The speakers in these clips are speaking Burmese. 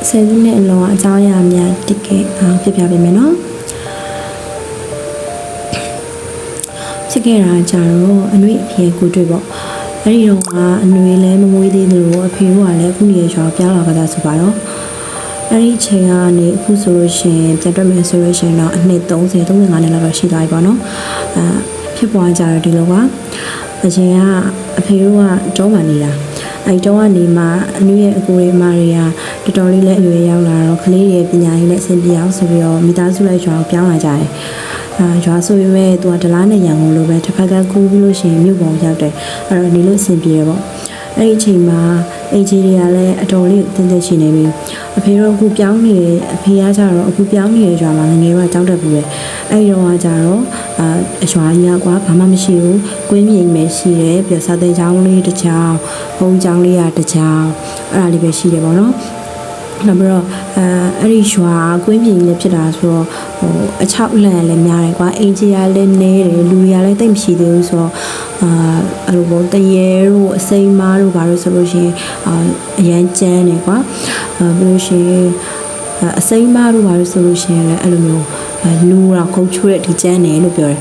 ဆယ်စုနှစ်အလုံးအကြောင်းအရာများတကယ်ပြပြပေးမယ်နော်ဖြစ်ခဲ့တာကြတော့အနှွေအဖေကိုတွေ့ပေါ့အဲ့ဒီတော့ကအနှွေလည်းမမွေးသေးသလိုအဖေကလည်းအခုနေရွာပြောင်းလာကြတာဆိုပါတော့အဲ့ဒီချိန်ကနေအခုဆိုလို့ရှိရင်ပြန်တွေ့မယ်ဆိုလို့ရှိရင်တော့အနှစ်30 35နှစ်လောက်တော့ရှိသွားပြီပေါ့နော်ဖြစ်ပွားကြတော့ဒီလိုကအရင်ကအဖေတို့ကတုံးမှနေတာအဲ့တုံးကနေမှအနှွေရဲ့အကိုရဲ့မတွေကတော်တော်လေးလည်းအရွယ်ရောက်လာတော့ကလေးရဲ့ပညာရေးနဲ့အဆင်ပြေအောင်ဆိုပြီးတော့မိသားစုလိုက်ရွာကိုပြောင်းလာကြတယ်ရွာဆိုပေမဲ့သူကဒလားနဲ့ရန်ကုန်လိုပဲတစ်ဖက်ကကူးပြီးလို့ရှိရင်မြို့ပေါ်ရောက်တယ်အဲ့တော့နေလို့အဆင်ပြေတယ်ပေါ့အဲ့ဒီအချိန်မှာအင်ဂျီတွေကလည်းအတော်လေးတင်းတင်းရှိနေပြီအဖေတို့အခုပြောင်းနေတယ်အဖေကကြတော့အခုပြောင်းနေတဲ့ရွာမှာငယ်ကကြောက်တတ်ဘူးလေအဲ့ဒီတော့ကြတော့အရွာကြီးကွာဘာမှမရှိဘူးကွင်းပြင်ပဲရှိတယ်ပြီးစာသင်ကျောင်းလေးတစ်ချောင်းဘုံကျောင်းလေးတစ်ချောင်းအဲ့ဒါလေးပဲရှိတယ်ပေါ့နော်နောက်ပြီးတော့အဲ့ဒီရွာကွင်းပြင်လေးဖြစ်တာဆိုတော့အချောက်လန့်လည်းများတယ်ကွာအင်ဂျီကလည်းနေတယ်လူတွေကလည်းတိတ်မရှိသေးဘူးဆိုတော့အဲ့လိုပေါ့တရေတို့အစိမ်းမားတို့ဘာလို့ဆိုလို့ရှိရင်အရန်ကျန်းတယ်ကွာပြီးလို့ရှိရင်အစိမ်းမားတို့ဘာလို့ဆိုလို့ရှိရင်လည်းအဲ့လိုမျိုးလူတော့ခုတ်ချွေးတဲ့ဒီကျန်းတယ်လို့ပြောတယ်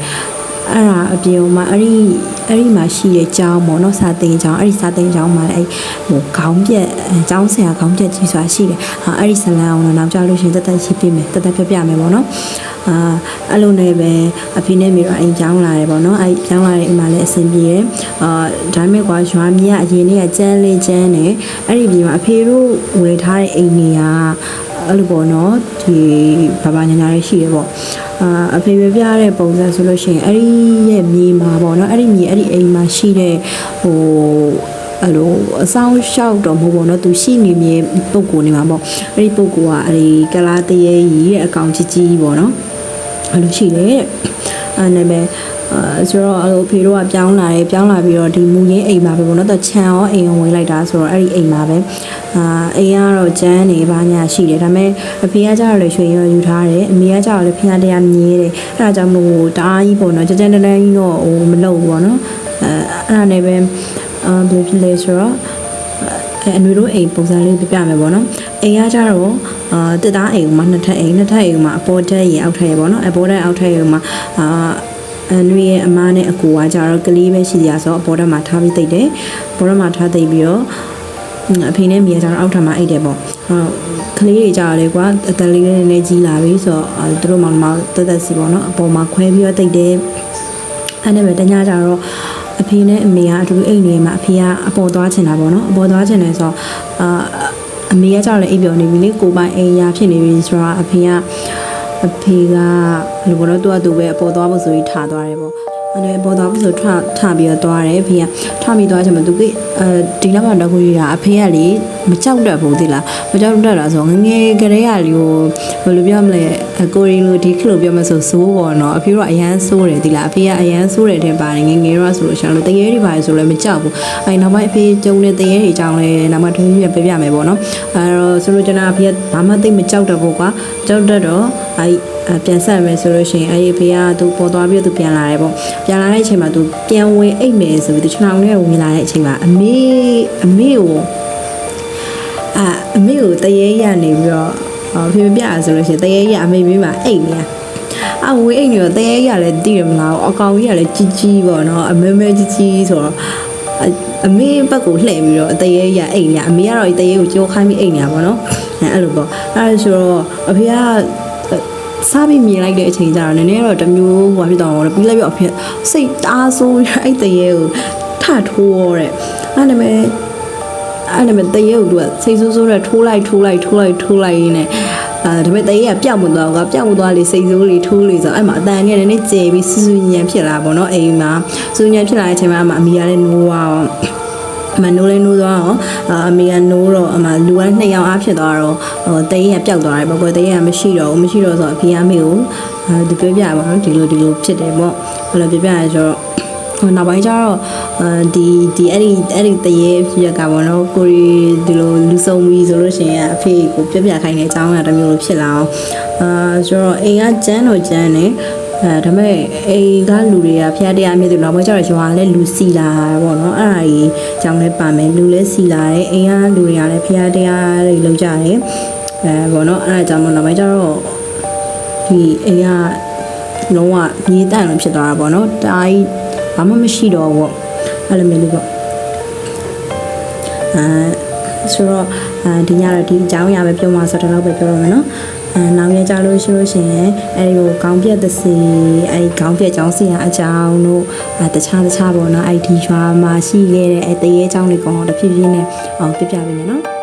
အဲ့ဒါအပြင်မှာအဲ့ဒီမှာရှိတဲ့ကျောင်းပေါ့နော်စာသင်ကျောင်းအဲ့ဒီစာသင်ကျောင်းမှာလည်းခေါင်းပြက်ကျောင်းဆရာခေါင်းပြက်ကြီးဆိုတာရှိတယ်အဲ့ဒီဇလန်အောင်တော့နောက်ကြလို့ရှိရင်တက်ရှိပြမယ်တက်ပြမယ်ပေါ့နော်အဲ့လိုနဲ့ပဲအဖေနဲ့မိတော့အိမ်ကျောင်းလာတယ်ပေါ့နော်အဲ့ကျောင်းလာတဲ့အိမ်မှာလည်းအဆင်ပြေတယ်ဒါပေမဲ့ကွာရွာမြအရင်နေ့ကကျန်းလေးကျန်းတယ်အဲ့ဒီပြင်မှာအဖေတို့ဝယ်ထားတဲ့အိမ်တွေကအဲ့လိုပေါ့နော်ဒီဘာညာလေးရှိတယ်ပေါ့အဖေပြရတဲ့ပုံစံဆိုလို့ရှိရင်အဲ့ဒီရဲ့မြေမှာပေါ့နော်အဲ့ဒီမြေအဲ့ဒီအိမ်မှာရှိတဲ့အဲ့လိုအဆောင်လျှောက်တော့မဟုတ်ဘူးเนาะသူရှိနေမြေပုံကိုနေမှာပေါ့အဲ့ဒီပုံကအဲ့ဒီကလာတရေကြီးတဲ့အကောင်ကြီးကြီးပေါ့เนาะအဲ့လိုရှိတယ်အဲ့နဲ့ပဲဆိုတော့အဲ့လိုဖေတို့ကပြောင်းလာပြီးတော့ဒီမူရင်းအိမ်မှာပဲပေါ့နော်တော့ခြံရောအိမ်ရောဝင်လိုက်တာဆိုတော့အဲ့ဒီအိမ်မှာပဲအိမ်ကတော့ကျန်းနေပါညာရှိတယ်ဒါပေမဲ့အဖေကကြတော့လေရွှေရောယူထားတယ်အမေကကြတော့လေဖျားတရားမြဲတယ်အဲ့ဒါကြောင့်မို့တအားကြီးပေါ့နော်ကြမ်းတမ်းကြီးတော့မလုပ်ဘူးပေါ့နော်အဲ့ဒါနဲ့ပဲဘယ်ဖြစ်လဲဆိုတော့အနွေတို့အိမ်ပုံစံလေးပြပြမယ်ပေါ့နော်အိမ်ကကြတော့တစ်သားအိမ်မှာနှစ်ထပ်အိမ်မှာအပေါ်ထပ်ရေအောက်ထပ်ရေပေါ့နော်အပေါ်ထပ်အောက်ထပ်ရေမှာနွေရဲ့အမားနဲ့အကူကကြတော့ကလေးပဲရှိကြဆိုတော့အပေါ်ထပ်မှာထားပြီးတိတ်တယ်ပေါ်ထပ်မှာထားတိတ်ပြီးတော့အဖေနဲ့မိကကြတော့အောက်ထပ်မှာအိတ်တယ်ပေါ့ကလေးတွေကြတော့လေကွာအသက်လေးနဲ့ကြီးလာပြီဆိုတော့သူတို့မောင်တက်စီပေါ့နော်အပေါ်မှာခွဲပြီးတော့တိတ်တယ်အဲ့နဲ့ပဲတညကြတော့အဖေနဲ့အမေကအတူအိတ်နေမှာအဖေကအပေါ်သွားချင်တာပေါ့နော်အပေါ်သွားချင်တယ်ဆိုတော့အမေကကြတော့လေအိတ်ပြောနေပြီလေကိုပိုင်အိမ်ရာဖြစ်နေပြီဆိုတော့အဖေကလူကတော့သူပဲအပေါ်သွားဖို့ဆိုပြီးထားသွားတယ်ပေါ့အဲ့ဒါပေါ်သွားဖို့ဆိုထပြီးတော့သွားတယ်အဖေကထပြီးသွားချင်မှသူကဒီလောက်မှတော့ကိုရတာအဖေကလေမကြောက်တတ်ဘူးသိလားမကြောက်တတ်တာဆိုငယ်ကလေးကလေကိုဘယ်လိုပြောမလဲကိုရီလိုဒီခလိုပြောမဆိုစိုးပေါ့နော်အဖေကအရန်စိုးတယ်သိလားအဖေကအရန်စိုးတယ်တဲ့ပါတယ်ငယ်တော့ဆိုလို့ရှာလို့တရေတွေပါတယ်ဆိုလည်းမကြောက်ဘူးအဲ့နောက်ပိုင်းအဖေကျုံတဲ့တရေတွေကြောင်းလဲနောက်မှထွေးပြပြမယ်ပေါ့နော်အဲ့တော့ဆိုလို့ကျွန်တော်အဖေကဘာမှသိမကြောက်တတ်ဘူးကွာကြောက်တတ်တော့ပြန်ဆက်မယ်ဆိုလို့ရှိရင်အဲ့ဒီဖေကသူပေါ်သွားပြီးသူပြန်လာတယ်ပေါ့ပြန်လာတဲ့အချိန်မှာသူပြန်ဝင်အိတ်မယ်ဆိုပြီးသူခြေထောင်ထဲဝင်လာတဲ့အချိန်မှာအမေကိုတရေရနေပြီးတော့ဖေပြရဆိုလို့ရှိရင်တရေရအမေဘေးမှာအိတ်နေဝေးအိတ်နေတော့တရေရလည်းတည်ရမလားအကောင်ကြီးကလည်းကြီးပေါ့နော်အမဲကြီးဆိုတော့အမေဘက်ကိုလှည့်ပြီးတော့တရေရအိတ်နေအမေကတော့တရေကိုကြောခိုင်းပြီးအိတ်နေတာပေါ့နော်အဲ့လိုပေါ့အဲ့ဒါဆိုတော့အဖေကစားပြီးမြင်လိုက်တဲ့အချိန်ကျတော့နည်းနည်းတော့တမျိုးဟိုဖြစ်တော့ပြီးလိုက်ပြီးအဖေစိတ်အားဆိုးအဲ့တရေကိုထထိုးတဲ့အဲ့ဒါမဲ့တရေကိုသူကစိတ်ဆိုးဆိုးနဲ့ထိုးလိုက်နဲ့ဒါပေမဲ့တရေကပြောက်မသွားလေစိတ်ဆိုးလေးထိုးလေဆိုအဲ့မှာအတန်နဲ့နည်းနည်းကျေပြီးစူးညံဖြစ်လာပေါ့နော်အိမ်မှာစူးညံဖြစ်လာတဲ့အချိန်မှာအမေကလည်းနိုးသွားအောင်မနိုးလဲနိုးသွားအောင်အမေကနိုးတော့အမလူက2ယောက်အားဖြစ်သွားတော့တရေကပျောက်သွားတယ်ပေါ့ကွယ်တရေကမရှိတော့ဆိုတော့အဖေအမေကိုသူပြောပြပါတော့ဒီလိုဖြစ်တယ်ပေါ့ဘယ်လိုပြောပြရဆိုတော့နောက်ပိုင်းကျတော့ဒီအဲ့ဒီတရေပြက်ကပေါ့နော်ကိုရီဒီလိုလူဆုံးပြီးဆိုလို့ရှိရင်အဖေကိုပြပြခိုင်းတဲ့အကြောင်းအရာတစ်မျိုးလိုဖြစ်လာအောင်ဆိုတော့အိမ်ကကျန်းတယ်ဒါပေမဲ့အိမ်ကလူတွေကဖျားတရားမြစ်တယ်နောက်ပိုင်းကျတော့ရွာလည်းလူစီလာပေါ့နော်အဲ့ဒါကြီးကြောင်းလည်းပါမယ်လူလည်းစီလာတယ်အိမ်ကလူတွေကလည်းဖျားတရားတွေလုပ်ကြတယ် ဘောနော်အဲ့ဒါကြောင့်မို့နောက်ပိုင်းကျတော့ဒီအိမ်ကလုံးဝမြေတန့်လို့ဖြစ်သွားတာပေါ့နော်တားကြီးဘာမှမရှိတော့ဘူးအဲ့လိုမျိုးလေးပေါ့ဆိုတော့ဒီညတော့ဒီအကြောင်းအရာပဲပြောမှာဆိုတော့တော့ပဲပြောရမယ်နော်နောက်ရကြလို့ရှိလို့ရှိရင်အဲဒီကိုခေါင်းပြက်သစီအဲဒီခေါင်းပြက်ကြောင်းစီအကြောင်းတို့တခြားပေါ့နော်အဲဒီရွာမှာရှိခဲ့တဲ့အဲတရေအကြောင်းတွေကတော့တဖြည်းဖြည်းနဲ့ပြပြပေးမယ်နော်